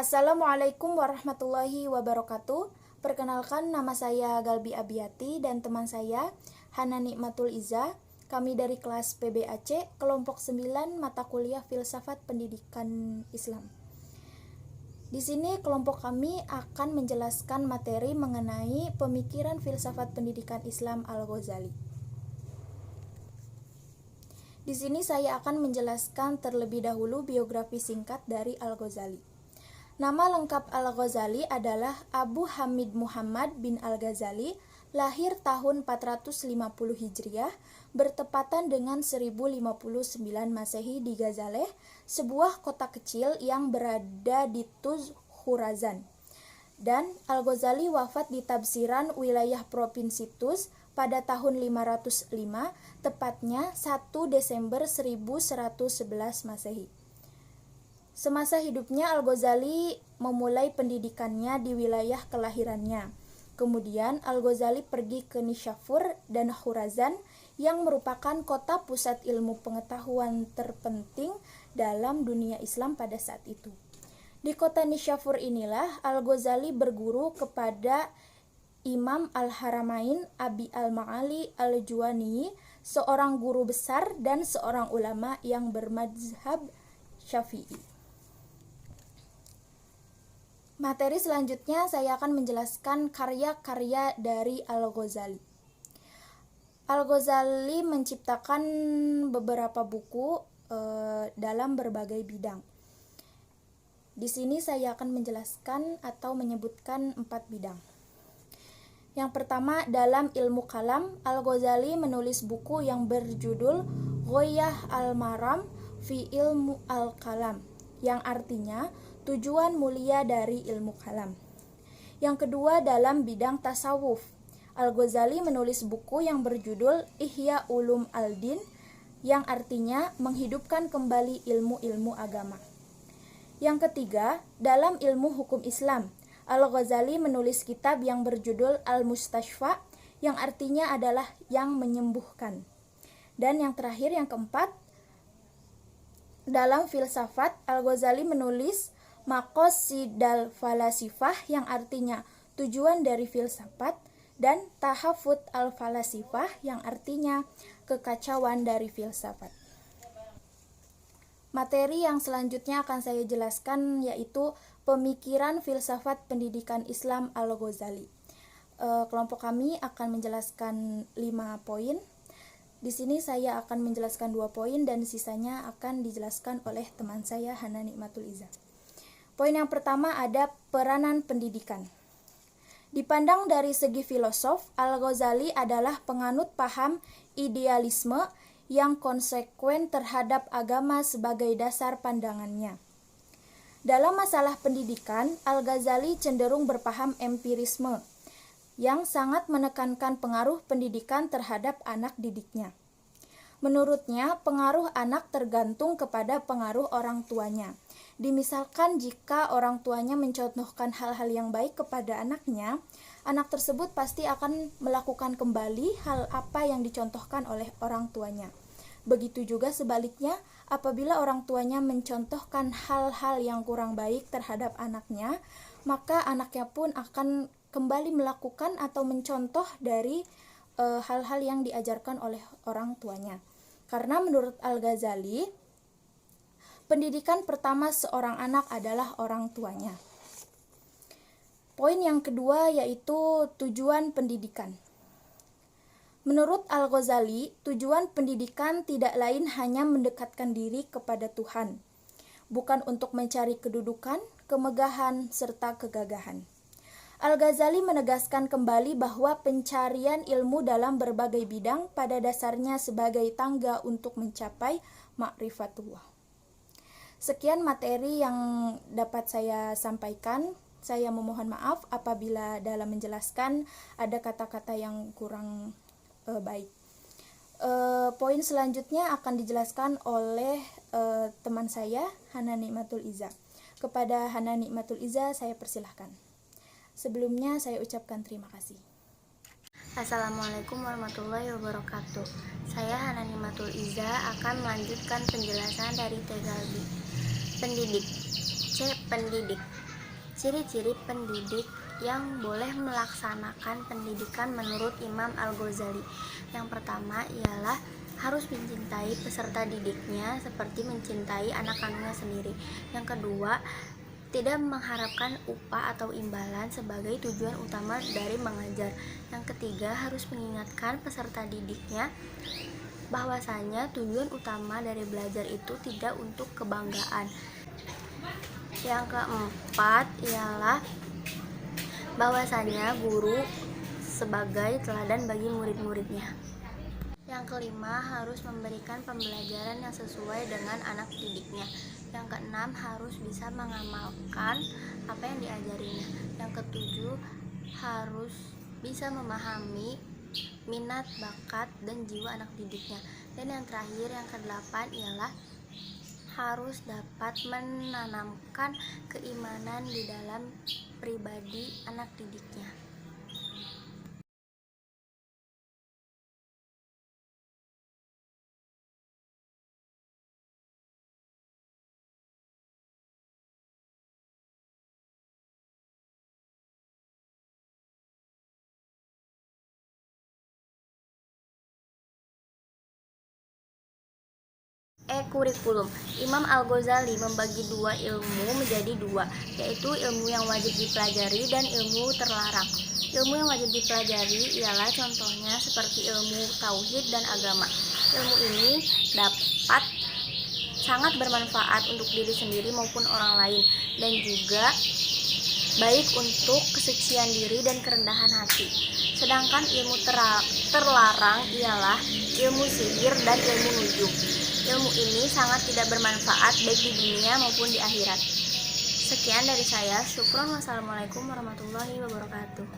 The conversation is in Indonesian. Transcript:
Assalamualaikum warahmatullahi wabarakatuh. Perkenalkan, nama saya Galbi Abiati dan teman saya Hana Nikmatul Iza. Kami dari kelas PBAC, kelompok 9 mata kuliah Filsafat Pendidikan Islam. Di sini kelompok kami akan menjelaskan materi mengenai pemikiran filsafat pendidikan Islam Al-Ghazali. Di sini saya akan menjelaskan terlebih dahulu biografi singkat dari Al-Ghazali. Nama lengkap Al-Ghazali adalah Abu Hamid Muhammad bin Al-Ghazali, lahir tahun 450 Hijriah, bertepatan dengan 1059 Masehi di Ghazaleh, sebuah kota kecil yang berada di Tuz, Khurazan. Dan Al-Ghazali wafat di Tabsiran wilayah Provinsi Tuz pada tahun 505, tepatnya 1 Desember 1111 Masehi. Semasa hidupnya, Al-Ghazali memulai pendidikannya di wilayah kelahirannya. Kemudian Al-Ghazali pergi ke Nishapur dan Khurazan yang merupakan kota pusat ilmu pengetahuan terpenting dalam dunia Islam pada saat itu. Di kota Nishapur inilah Al-Ghazali berguru kepada Imam Al-Haramain Abi Al-Ma'ali Al-Juwani, seorang guru besar dan seorang ulama yang bermadzhab Syafi'i. Materi selanjutnya saya akan menjelaskan karya-karya dari Al-Ghazali. Al-Ghazali menciptakan beberapa buku dalam berbagai bidang. Di sini saya akan menjelaskan atau menyebutkan 4 bidang. Yang pertama, dalam ilmu kalam, Al-Ghazali menulis buku yang berjudul Ghoyah al-Maram fi ilmu al-kalam, yang artinya tujuan mulia dari ilmu kalam. Yang kedua, dalam bidang tasawuf, Al-Ghazali menulis buku yang berjudul Ihya Ulum al-Din, yang artinya menghidupkan kembali ilmu-ilmu agama. Yang ketiga, dalam ilmu hukum Islam, Al-Ghazali menulis kitab yang berjudul Al-Mustashfa, yang artinya adalah yang menyembuhkan. Dan yang terakhir, yang keempat, dalam filsafat, Al-Ghazali menulis Maqasidal Falasifah, yang artinya tujuan dari filsafat, dan Tahafut al-Falasifah, yang artinya kekacauan dari filsafat. Materi yang selanjutnya akan saya jelaskan yaitu pemikiran filsafat pendidikan Islam Al-Ghazali. Kelompok kami akan menjelaskan 5 poin. Di sini saya akan menjelaskan 2 poin dan sisanya akan dijelaskan oleh teman saya Hana Nikmatul Iza. Poin yang pertama ada peranan pendidikan. Dipandang dari segi filosof, Al-Ghazali adalah penganut paham idealisme yang konsekuen terhadap agama sebagai dasar pandangannya. Dalam masalah pendidikan, Al-Ghazali cenderung berpaham empirisme yang sangat menekankan pengaruh pendidikan terhadap anak didiknya. Menurutnya, pengaruh anak tergantung kepada pengaruh orang tuanya. Dimisalkan jika orang tuanya mencontohkan hal-hal yang baik kepada anaknya, anak tersebut pasti akan melakukan kembali hal apa yang dicontohkan oleh orang tuanya. Begitu juga sebaliknya, apabila orang tuanya mencontohkan hal-hal yang kurang baik terhadap anaknya, maka anaknya pun akan kembali melakukan atau mencontoh dari hal-hal yang diajarkan oleh orang tuanya. Karena menurut Al-Ghazali, pendidikan pertama seorang anak adalah orang tuanya. Poin yang kedua yaitu tujuan pendidikan. Menurut Al-Ghazali, tujuan pendidikan tidak lain hanya mendekatkan diri kepada Tuhan, bukan untuk mencari kedudukan, kemegahan, serta kegagahan. Al-Ghazali menegaskan kembali bahwa pencarian ilmu dalam berbagai bidang pada dasarnya sebagai tangga untuk mencapai ma'rifatullah. Sekian materi yang dapat saya sampaikan. Saya memohon maaf apabila dalam menjelaskan ada kata-kata yang kurang baik. Poin selanjutnya akan dijelaskan oleh teman saya, Hana Nikmatul Iza. Kepada Hana Nikmatul Iza, saya persilahkan. Sebelumnya saya ucapkan terima kasih. Assalamualaikum warahmatullahi wabarakatuh. Saya Hana Nikmatul Iza akan melanjutkan penjelasan dari T. Galbi. Pendidik. C. Pendidik. Ciri-ciri pendidik yang boleh melaksanakan pendidikan menurut Imam Al-Ghazali. Yang pertama ialah harus mencintai peserta didiknya seperti mencintai anak kandungnya sendiri. Yang kedua, tidak mengharapkan upah atau imbalan sebagai tujuan utama dari mengajar. Yang ketiga, harus mengingatkan peserta didiknya bahwasanya tujuan utama dari belajar itu tidak untuk kebanggaan. Yang keempat ialah bahwasanya guru sebagai teladan bagi murid-muridnya. Yang kelima, harus memberikan pembelajaran yang sesuai dengan anak didiknya. Yang keenam, harus bisa mengamalkan apa yang diajarinya. Yang ketujuh, harus bisa memahami minat, bakat, dan jiwa anak didiknya. Dan yang terakhir, yang kedelapan ialah harus dapat menanamkan keimanan di dalam pribadi anak didiknya. Kurikulum. Imam Al-Ghazali membagi dua ilmu menjadi dua, yaitu ilmu yang wajib dipelajari dan ilmu terlarang. Ilmu yang wajib dipelajari ialah contohnya seperti ilmu tauhid dan agama. Ilmu ini dapat sangat bermanfaat untuk diri sendiri maupun orang lain, dan juga baik untuk kesucian diri dan kerendahan hati. Sedangkan ilmu terlarang ialah ilmu sihir dan ilmu nujum. Ilmu ini sangat tidak bermanfaat baik di dunia maupun di akhirat. Sekian dari saya. Syukron. Wassalamualaikum warahmatullahi wabarakatuh.